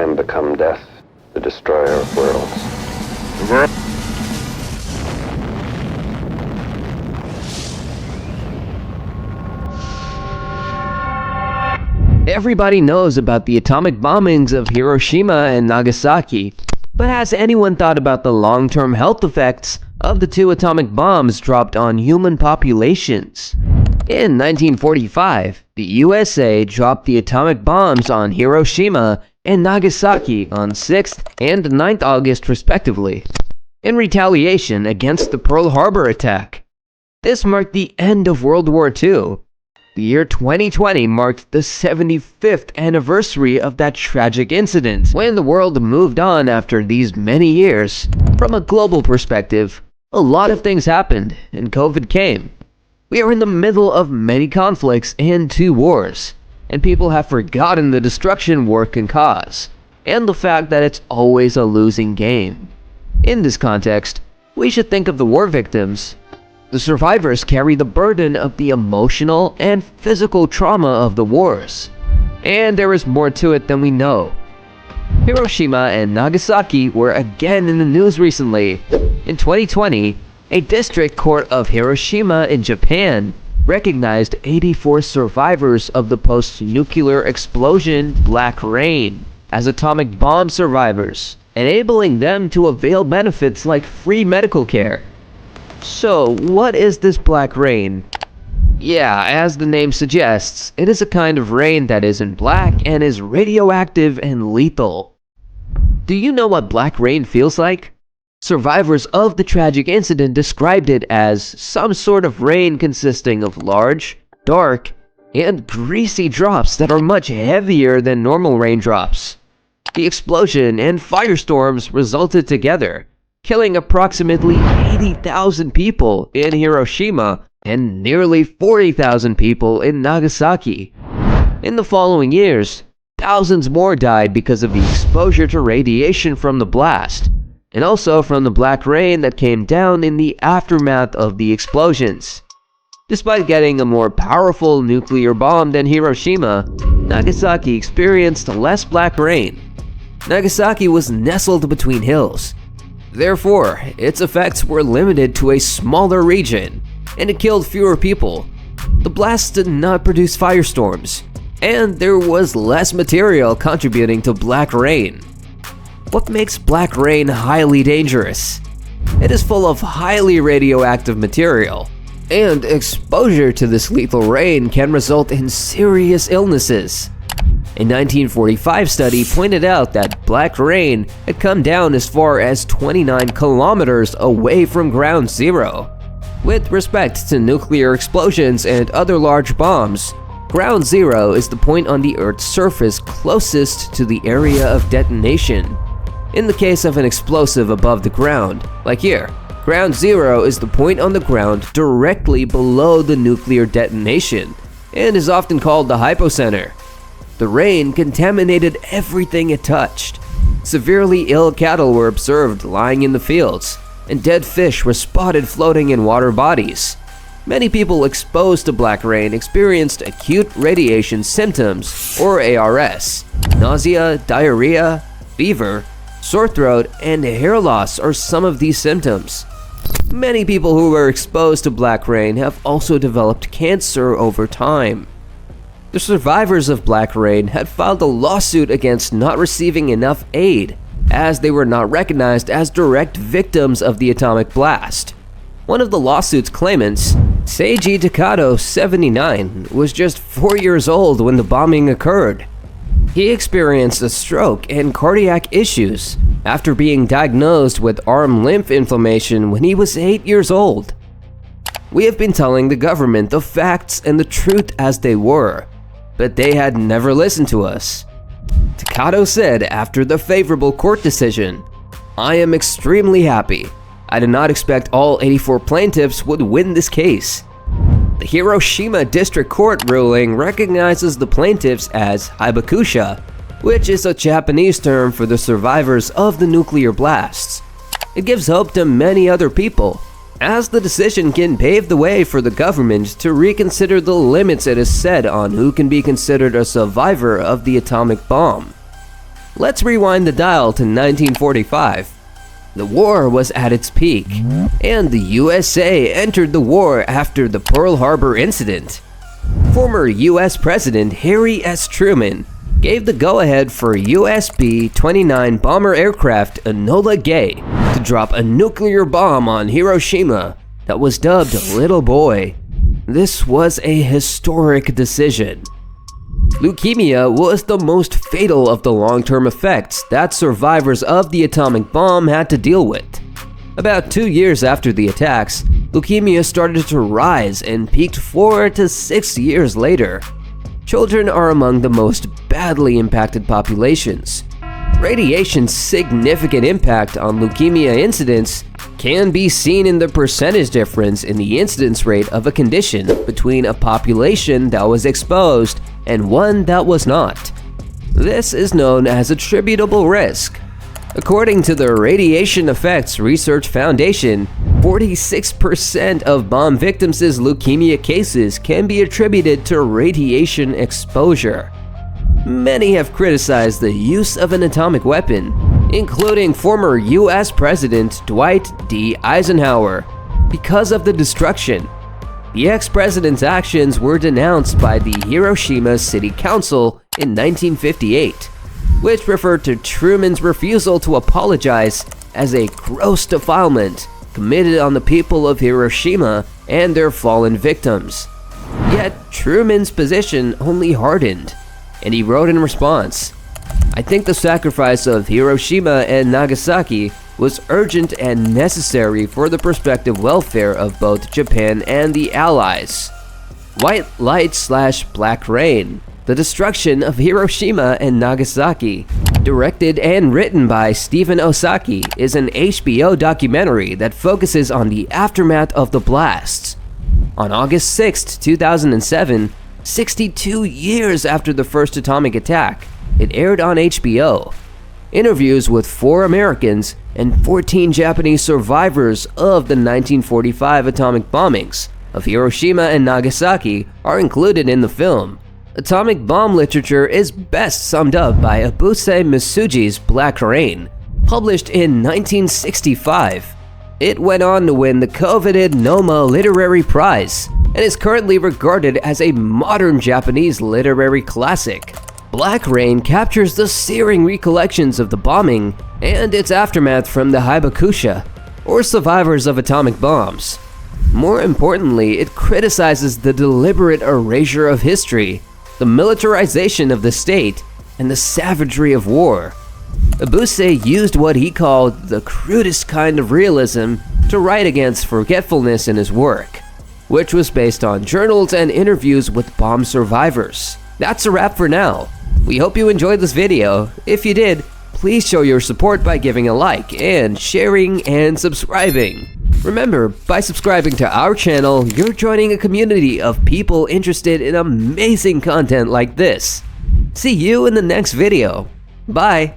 time become death, the destroyer of worlds. Everybody knows about the atomic bombings of Hiroshima and Nagasaki, but has anyone thought about the long-term health effects of the two atomic bombs dropped on human populations? In 1945, the USA dropped the atomic bombs on Hiroshima and Nagasaki on 6th and 9th August respectively, in retaliation against the Pearl Harbor attack. This marked the end of World War II. The year 2020 marked the 75th anniversary of that tragic incident. When the world moved on after these many years, from a global perspective, a lot of things happened and COVID came. We are in the middle of many conflicts and 2 wars, and people have forgotten the destruction war can cause, and the fact that it's always a losing game. In this context, we should think of the war victims. The survivors carry the burden of the emotional and physical trauma of the wars, and there is more to it than we know. Hiroshima and Nagasaki were again in the news recently. In 2020, a district court of Hiroshima in Japan recognized 84 survivors of the post-nuclear explosion Black Rain as atomic bomb survivors, enabling them to avail benefits like free medical care. So, what is this black rain? Yeah, as the name suggests, it is a kind of rain that is in black and is radioactive and lethal. Do you know what black rain feels like? Survivors of the tragic incident described it as some sort of rain consisting of large, dark, and greasy drops that are much heavier than normal raindrops. The explosion and firestorms resulted together, killing approximately 80,000 people in Hiroshima and nearly 40,000 people in Nagasaki. In the following years, thousands more died because of the exposure to radiation from the blast, and also from the black rain that came down in the aftermath of the explosions. Despite getting a more powerful nuclear bomb than Hiroshima, Nagasaki experienced less black rain. Nagasaki was nestled between hills. Therefore, its effects were limited to a smaller region, and it killed fewer people. The blast did not produce firestorms, and there was less material contributing to black rain. What makes black rain highly dangerous? It is full of highly radioactive material, and exposure to this lethal rain can result in serious illnesses. A 1945 study pointed out that black rain had come down as far as 29 kilometers away from ground zero. With respect to nuclear explosions and other large bombs, ground zero is the point on the Earth's surface closest to the area of detonation. In the case of an explosive above the ground, like here, ground zero is the point on the ground directly below the nuclear detonation, and is often called the hypocenter. The rain contaminated everything it touched. Severely ill cattle were observed lying in the fields, and dead fish were spotted floating in water bodies. Many people exposed to black rain experienced acute radiation symptoms, or ARS. Nausea, diarrhea, fever, sore throat, and hair loss are some of these symptoms. Many people who were exposed to black rain have also developed cancer over time. The survivors of black rain had filed a lawsuit against not receiving enough aid, as they were not recognized as direct victims of the atomic blast. One of the lawsuit's claimants, Seiji Takado, 79, was just 4 years old when the bombing occurred. He experienced a stroke and cardiac issues after being diagnosed with arm lymph inflammation when he was 8 years old. We have been telling the government the facts and the truth as they were, but they had never listened to us. Takado said after the favorable court decision, "I am extremely happy. I did not expect all 84 plaintiffs would win this case." The Hiroshima District Court ruling recognizes the plaintiffs as hibakusha, which is a Japanese term for the survivors of the nuclear blasts. It gives hope to many other people, as the decision can pave the way for the government to reconsider the limits it has set on who can be considered a survivor of the atomic bomb. Let's rewind the dial to 1945. The war was at its peak, and the USA entered the war after the Pearl Harbor incident. Former US President Harry S. Truman gave the go-ahead for US B-29 bomber aircraft Enola Gay to drop a nuclear bomb on Hiroshima that was dubbed Little Boy. This was a historic decision. Leukemia was the most fatal of the long-term effects that survivors of the atomic bomb had to deal with. About 2 years after the attacks, leukemia started to rise and peaked 4 to 6 years later. Children are among the most badly impacted populations. Radiation's significant impact on leukemia incidence can be seen in the percentage difference in the incidence rate of a condition between a population that was exposed and one that was not. This is known as attributable risk. According to the Radiation Effects Research Foundation, 46% of bomb victims' leukemia cases can be attributed to radiation exposure. Many have criticized the use of an atomic weapon, including former US President Dwight D. Eisenhower, because of the destruction. The ex-president's actions were denounced by the Hiroshima City Council in 1958, which referred to Truman's refusal to apologize as a gross defilement committed on the people of Hiroshima and their fallen victims. Yet Truman's position only hardened, and he wrote in response, "I think the sacrifice of Hiroshima and Nagasaki was urgent and necessary for the prospective welfare of both Japan and the Allies." White Light/Black Rain: The Destruction of Hiroshima and Nagasaki, directed and written by Stephen Osaki, is an HBO documentary that focuses on the aftermath of the blasts. On August 6, 2007, 62 years after the first atomic attack, it aired on HBO. Interviews with 4 Americans and 14 Japanese survivors of the 1945 atomic bombings of Hiroshima and Nagasaki are included in the film. Atomic bomb literature is best summed up by Abuse Misuji's Black Rain, published in 1965. It went on to win the coveted Noma Literary Prize and is currently regarded as a modern Japanese literary classic. Black Rain captures the searing recollections of the bombing and its aftermath from the Hibakusha, or survivors of atomic bombs. More importantly, it criticizes the deliberate erasure of history, the militarization of the state, and the savagery of war. Abuse used what he called the crudest kind of realism to write against forgetfulness in his work, which was based on journals and interviews with bomb survivors. That's a wrap for now. We hope you enjoyed this video. If you did, please show your support by giving a like and sharing and subscribing. Remember, by subscribing to our channel, you're joining a community of people interested in amazing content like this. See you in the next video. Bye!